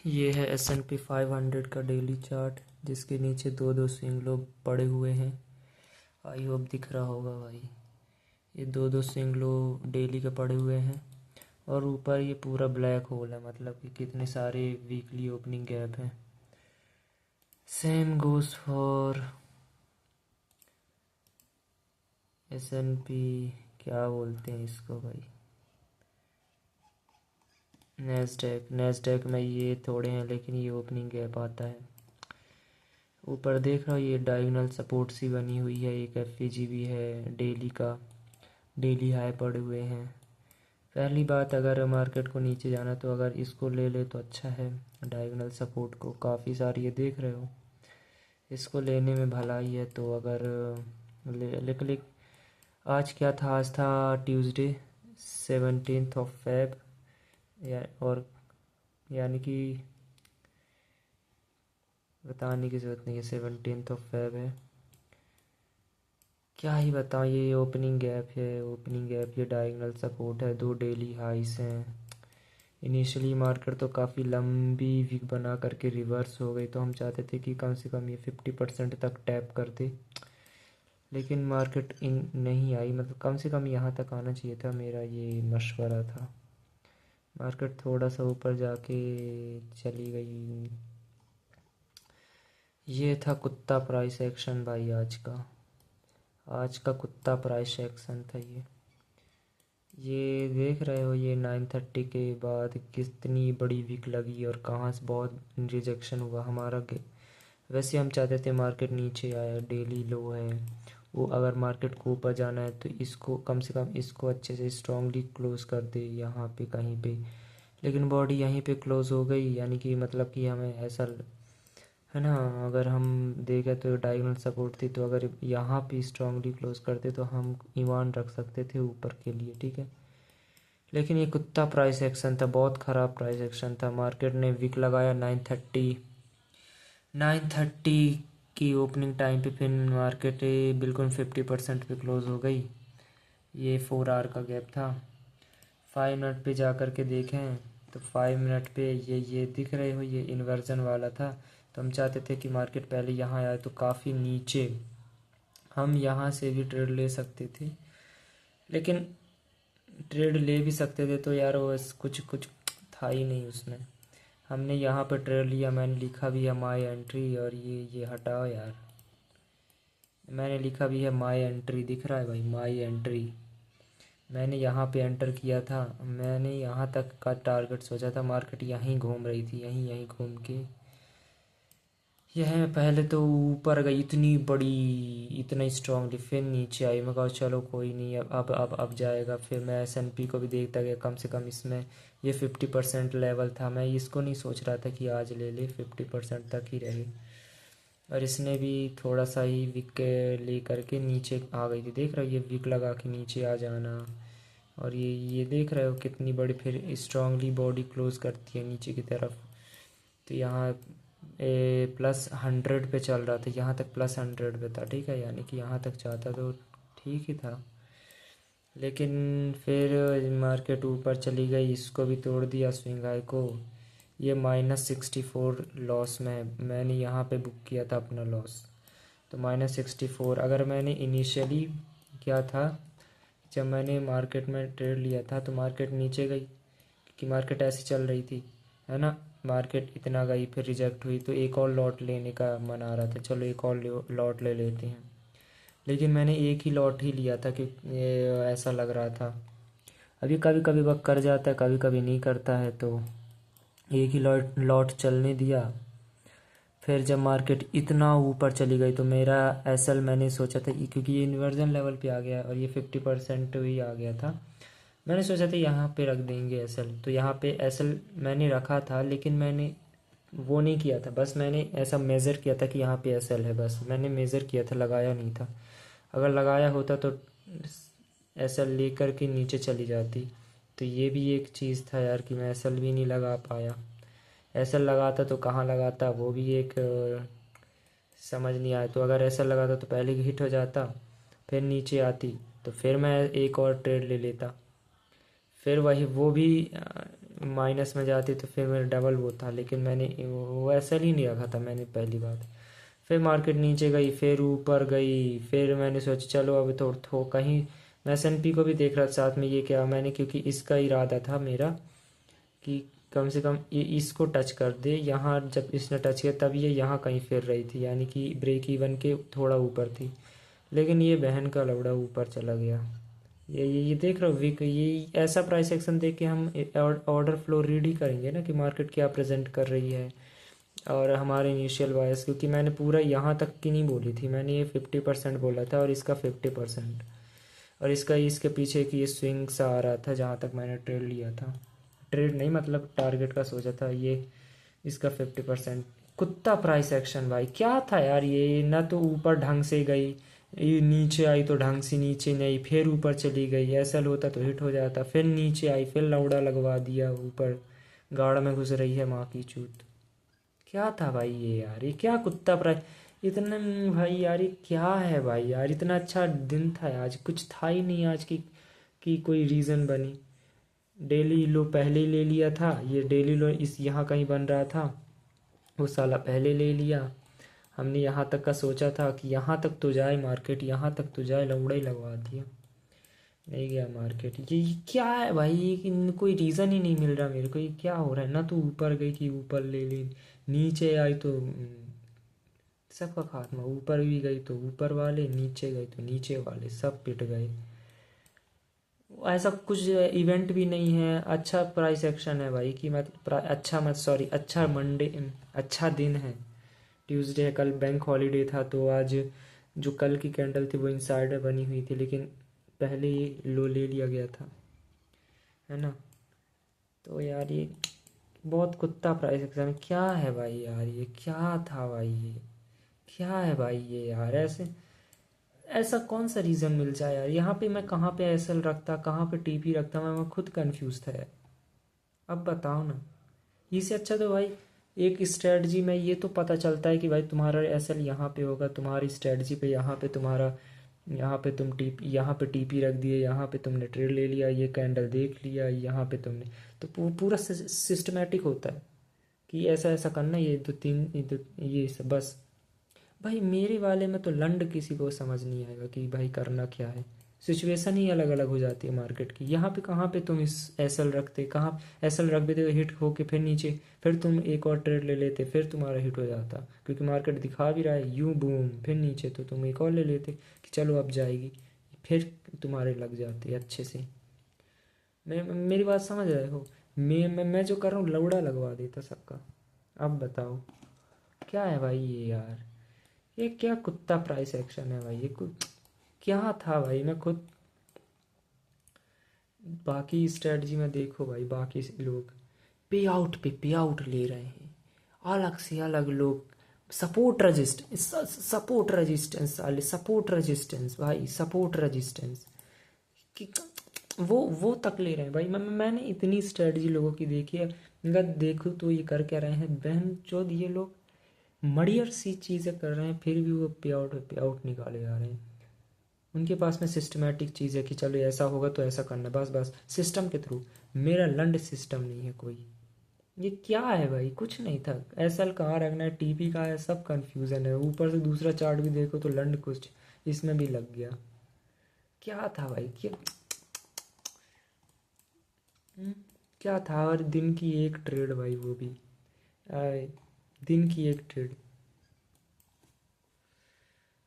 ये है S&P 500 का डेली चार्ट, जिसके नीचे दो दो स्विंग लो पड़े हुए हैं। आई होप दिख रहा होगा भाई। ये दो दो स्विंग लो डेली के पड़े हुए हैं और ऊपर ये पूरा ब्लैक होल है, मतलब कि कितने सारे वीकली ओपनिंग गैप हैं। सेम गोज फॉर S&P, क्या बोलते हैं इसको भाई, नेस्डेक में ये थोड़े हैं, लेकिन ये ओपनिंग गैप आता है। ऊपर देख रहा हूँ ये डायगोनल सपोर्ट सी बनी हुई है, एक एफईजी भी है डेली का, डेली हाई पड़े हुए हैं। पहली बात, अगर मार्केट को नीचे जाना तो अगर इसको ले ले तो अच्छा है। डायगोनल सपोर्ट को काफ़ी सारी ये देख रहे हो, इसको लेने में भलाई है। तो अगर लेकिन आज क्या था, आज था ट्यूसडे 17 फेब, और यानी कि बताने की ज़रूरत नहीं है, 17 फेब है। क्या ही बताऊँ, ये ओपनिंग गैप है, ओपनिंग गैप, ये डायगोनल सपोर्ट है, दो डेली हाइस हैं। इनिशियली मार्केट तो काफ़ी लंबी वीक बना करके रिवर्स हो गई, तो हम चाहते थे कि कम से कम ये 50% तक टैप कर दे, लेकिन मार्केट इन नहीं आई। मतलब कम से कम यहाँ तक आना चाहिए था, मेरा ये मशवरा था। मार्केट थोड़ा सा ऊपर जाके चली गई। ये था कुत्ता प्राइस एक्शन भाई, आज का कुत्ता प्राइस एक्शन था ये देख रहे हो, ये 9:30 के बाद कितनी बड़ी विक लगी और कहाँ से बहुत रिजेक्शन हुआ हमारा। वैसे हम चाहते थे मार्केट नीचे आए, डेली लो है वो, अगर मार्केट को ऊपर जाना है तो इसको कम से कम इसको अच्छे से स्ट्रांगली क्लोज कर दे यहाँ पे कहीं पे। लेकिन बॉडी यहीं पे क्लोज हो गई, यानी कि मतलब कि हमें ऐसा है ना, अगर हम देखें तो डायगोनल सपोर्ट थी, तो अगर यहाँ पे स्ट्रांगली क्लोज करते तो हम ईमान रख सकते थे ऊपर के लिए, ठीक है। लेकिन ये कुत्ता प्राइस एक्शन था, बहुत ख़राब प्राइस एक्शन था। मार्केट ने विक लगाया 9:30 की ओपनिंग टाइम पे, फिर मार्केट बिल्कुल 50% पे क्लोज हो गई। ये 4 आवर का गैप था। 5 मिनट पे जा कर के देखें तो 5 मिनट पे ये दिख रहे हो, ये इन्वर्जन वाला था। तो हम चाहते थे कि मार्केट पहले यहाँ आए तो काफ़ी नीचे हम यहाँ से भी ट्रेड ले सकते थे, लेकिन ट्रेड ले भी सकते थे तो यार वो कुछ कुछ था ही नहीं उसमें। हमने यहाँ पे ट्रेड लिया, मैंने लिखा भी है माई एंट्री, और ये हटाओ यार, मैंने लिखा भी है माई एंट्री, दिख रहा है भाई माई एंट्री। मैंने यहाँ पे एंटर किया था, मैंने यहाँ तक का टारगेट सोचा था, मार्केट यहीं घूम रही थी, यहीं यहीं घूम के यह पहले तो ऊपर गई इतनी बड़ी, इतना स्ट्रांगली, फिर नीचे आई। मैं कहा चलो कोई नहीं, अब जाएगा। फिर मैं S&P को भी देखता गया, कम से कम इसमें ये 50% लेवल था। मैं इसको नहीं सोच रहा था कि आज ले ले, 50% तक ही रहे, और इसने भी थोड़ा सा ही विक ले करके नीचे आ गई थी। देख रहे हो ये विक लगा के नीचे आ जाना, और ये देख रहे हो कितनी बड़ी फिर स्ट्रांगली बॉडी क्लोज करती है नीचे की तरफ। तो यहाँ +100 पे चल रहा था, यहाँ तक +100 पे था, ठीक है, यानी कि यहाँ तक जाता तो ठीक ही था। लेकिन फिर मार्केट ऊपर चली गई, इसको भी तोड़ दिया स्विंग हाई को। ये -64 लॉस में मैंने यहाँ पे बुक किया था अपना लॉस। तो -64, अगर मैंने इनिशियली क्या था, जब मैंने मार्केट में ट्रेड लिया था तो मार्केट नीचे गई, कि मार्केट ऐसी चल रही थी, है ना। मार्केट इतना गई, फिर रिजेक्ट हुई, तो एक और लॉट लेने का मन आ रहा था, चलो एक और लॉट ले लेते हैं। लेकिन मैंने एक ही लॉट ही लिया था, कि ऐसा लग रहा था। अभी कभी कभी वक्त कर जाता है, कभी कभी नहीं करता है, तो एक ही लॉट चलने दिया। फिर जब मार्केट इतना ऊपर चली गई तो मेरा एसएल मैंने सोचा था, क्योंकि ये इन्वर्जन लेवल पे आ गया और ये 50% ही आ गया था, मैंने सोचा था यहाँ पे रख देंगे एसएल। तो यहाँ पे एसएल मैंने रखा था, लेकिन मैंने वो नहीं किया था, बस मैंने ऐसा मेज़र किया था कि यहाँ पे एसएल है, बस मैंने मेज़र किया था, लगाया नहीं था। अगर लगाया होता तो एसएल लेकर के नीचे चली जाती। तो ये भी एक चीज़ था यार, कि मैं एसएल भी नहीं लगा पाया। एसएल लगाता तो कहाँ लगाता, वो भी एक समझ नहीं आया। तो अगर एसएल लगाता तो पहले ही हिट हो जाता, फिर नीचे आती, तो फिर मैं एक और ट्रेड ले लेता, फिर वही वो भी माइनस में जाती तो फिर मेरा डबल वो था, लेकिन मैंने वो ऐसा ही नहीं रखा था मैंने पहली बात। फिर मार्केट नीचे गई, फिर ऊपर गई, फिर मैंने सोचा चलो अब तो कहीं मैं S&P को भी देख रहा था साथ में। ये क्या मैंने, क्योंकि इसका इरादा था मेरा कि कम से कम ये इसको टच कर दे यहाँ। जब इसने टच किया तब ये यहाँ कहीं फिर रही थी, यानी कि ब्रेक इवन के थोड़ा ऊपर थी, लेकिन ये बहन का लौड़ा ऊपर चला गया। ये देख रहे हो वीक, ये ऐसा प्राइस एक्शन देख के हम ऑर्डर फ्लो रीड ही करेंगे ना कि मार्केट क्या प्रेजेंट कर रही है। और हमारे इनिशियल बायस, क्योंकि मैंने पूरा यहाँ तक की नहीं बोली थी, मैंने ये 50% बोला था और इसका 50%, और इसका इसके पीछे की ये स्विंग सा आ रहा था जहाँ तक मैंने ट्रेड लिया था। ट्रेड नहीं मतलब टारगेट का सोचा था। ये इसका 50%। कुत्ता प्राइस एक्शन भाई, क्या था यार ये। ना तो ऊपर ढंग से गई, ये नीचे आई तो ढंग से नीचे नहीं, फिर ऊपर चली गई। ऐसा होता तो हिट हो जाता, फिर नीचे आई, फिर लौड़ा लगवा दिया ऊपर। गाड़ में घुस रही है माँ की चूत। क्या था भाई ये यार, ये क्या कुत्ता प्राइस इतना। भाई यार ये क्या है भाई यार, इतना अच्छा दिन था आज, कुछ था ही नहीं आज की कोई रीज़न बनी। डेली लो पहले ही ले लिया था, ये डेली लो इस यहाँ कहीं बन रहा था, वो साला पहले ले लिया। हमने यहाँ तक का सोचा था कि यहाँ तक तो जाए मार्केट, यहाँ तक तो जाए, लौड़ा ही लगवा दिया। नहीं गया मार्केट। ये क्या है भाई, ये कोई रीज़न ही नहीं मिल रहा मेरे को, ये क्या हो रहा है। ना तो ऊपर गई कि ऊपर ले ली, नीचे आई तो सबका खात्मा। ऊपर भी गई तो ऊपर वाले, नीचे गई तो नीचे वाले, सब पिट गए। ऐसा कुछ इवेंट भी नहीं है। अच्छा प्राइस एक्शन है भाई कि मत अच्छा मत सॉरी अच्छा मंडे, अच्छा दिन है, ट्यूसडे है। कल बैंक हॉलीडे था तो आज जो कल की कैंडल थी वो इनसाइडर बनी हुई थी, लेकिन पहले ही लो ले लिया गया था, है ना। तो यार ये बहुत कुत्ता प्राइस एक्शन। क्या है भाई यार, ये क्या था भाई, ये क्या है भाई ये यार। ऐसे ऐसा कौन सा रीज़न मिल जाए यार। यहाँ पे मैं कहाँ पे एसएल रखता, कहाँ पे टीपी रखता, मैं खुद कंफ्यूज था यार। अब बताओ ना। इससे अच्छा तो भाई एक स्ट्रेटजी में ये तो पता चलता है कि भाई तुम्हारा एसएल यहाँ पे होगा, तुम्हारी स्ट्रेटजी पे यहाँ पे तुम्हारा, यहाँ पे तुम टीपी, यहाँ पे टीपी रख दिए, यहाँ पे तुमने ट्रेड ले लिया, ये कैंडल देख लिया, यहाँ पे तुमने तो पूरा सिस्टमेटिक होता है कि ऐसा ऐसा करना, ये दो तीन ये सब बस। भाई मेरे वाले में तो लंड किसी को समझ नहीं आएगा कि भाई करना क्या है। सिचुएशन ही अलग अलग हो जाती है मार्केट की। यहाँ पे कहाँ पे तुम इस एसएल रखते, कहाँ एसएल रख देते हिट होके फिर नीचे, फिर तुम एक और ट्रेड ले लेते, फिर तुम्हारा हिट हो जाता, क्योंकि मार्केट दिखा भी रहा है यूं बूम, फिर नीचे तो तुम एक और ले लेते कि चलो अब जाएगी, फिर तुम्हारे लग जाते अच्छे से। मेरी बात समझ रहे हो। मैं जो कर रहा हूँ लौड़ा लगवा देता सबका। अब बताओ क्या है भाई ये यार, ये क्या कुत्ता प्राइस एक्शन है भाई। ये क्या था भाई। मैं खुद बाकी स्ट्रेटजी में देखो भाई, बाकी लोग पे आउट पे पे आउट ले रहे हैं, अलग से अलग लोग। सपोर्ट रेजिस्टेंस, सपोर्ट रेजिस्टेंस वाले, सपोर्ट रेजिस्टेंस भाई, सपोर्ट रेजिस्टेंस कि वो तक ले रहे हैं भाई। मैंने इतनी स्ट्रेटजी लोगों की देखी है, अगर देखो तो ये कर क्या रहे हैं बहन चोद, ये लोग मड़ियर सी चीज़ें कर रहे हैं, फिर भी वो पे आउट निकाले जा रहे हैं। उनके पास में सिस्टमेटिक चीज़ है कि चलो ऐसा होगा तो ऐसा करना, बस बस सिस्टम के थ्रू। मेरा लंड सिस्टम नहीं है कोई। ये क्या है भाई, कुछ नहीं था। एसएल कहाँ रखना है, टीपी कहाँ है, सब कंफ्यूजन है। ऊपर से दूसरा चार्ट भी देखो तो लंड कुछ इसमें भी लग गया। क्या था भाई, क्या था। और दिन की एक ट्रेड भाई, वो भी आए, दिन की एक ट्रेड।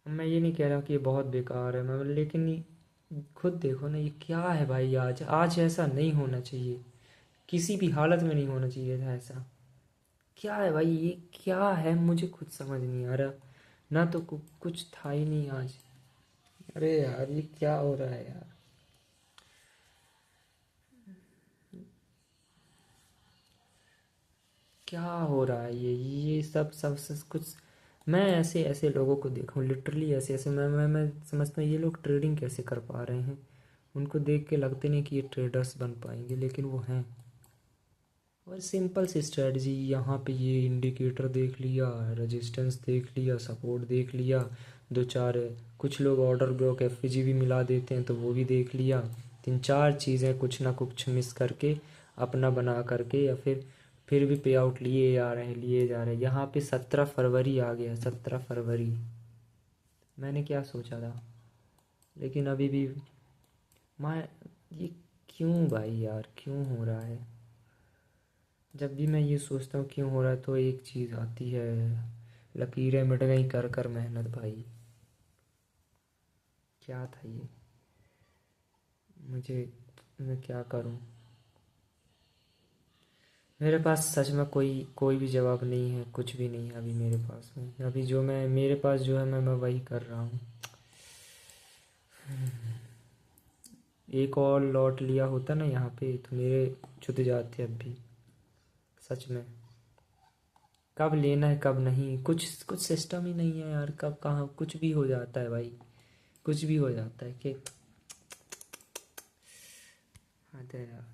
मैं ये नहीं कह रहा कि ये बहुत बेकार है, मैं लेकिन खुद देखो ना ये क्या है भाई। आज आज ऐसा नहीं होना चाहिए, किसी भी हालत में नहीं होना चाहिए था ऐसा। क्या है भाई ये, क्या है मुझे खुद समझ नहीं आ रहा। ना तो कुछ था ही नहीं आज। अरे यार ये क्या हो रहा है यार, क्या हो रहा है ये सब कुछ। मैं ऐसे ऐसे लोगों को देखा हूँ लिटरली, ऐसे ऐसे मैं समझता हूँ ये लोग ट्रेडिंग कैसे कर पा रहे हैं। उनको देख के लगते नहीं कि ये ट्रेडर्स बन पाएंगे, लेकिन वो हैं। और सिंपल सी स्ट्रेटजी, यहाँ पे ये इंडिकेटर देख लिया, रेजिस्टेंस देख लिया, सपोर्ट देख लिया, दो चार कुछ लोग ऑर्डर ब्लॉक एफजी भी मिला देते हैं तो वो भी देख लिया। तीन चार चीज़ें कुछ ना कुछ मिस करके अपना बना करके, या फिर भी पे आउट लिए जा रहे हैं, लिए जा रहे हैं। यहाँ पे 17 फरवरी आ गया, 17 फरवरी। मैंने क्या सोचा था, लेकिन अभी भी मैं, ये क्यों भाई यार, क्यों हो रहा है? जब भी मैं ये सोचता हूँ क्यों हो रहा है, तो एक चीज़ आती है, लकीरें मिट गई कर कर मेहनत भाई। क्या था ये? मुझे, मैं क्या करूँ? मेरे पास सच में कोई कोई भी जवाब नहीं है, कुछ भी नहीं है अभी मेरे पास में। अभी जो मैं, मेरे पास जो है, मैं वही कर रहा हूँ। एक और लॉट लिया होता ना यहाँ पे, तो मेरे छुट जाते अब भी। सच में, कब लेना है कब नहीं, कुछ कुछ सिस्टम ही नहीं है यार। कब कहाँ कुछ भी हो जाता है भाई, कुछ भी हो जाता है कि, हाँ तो यार।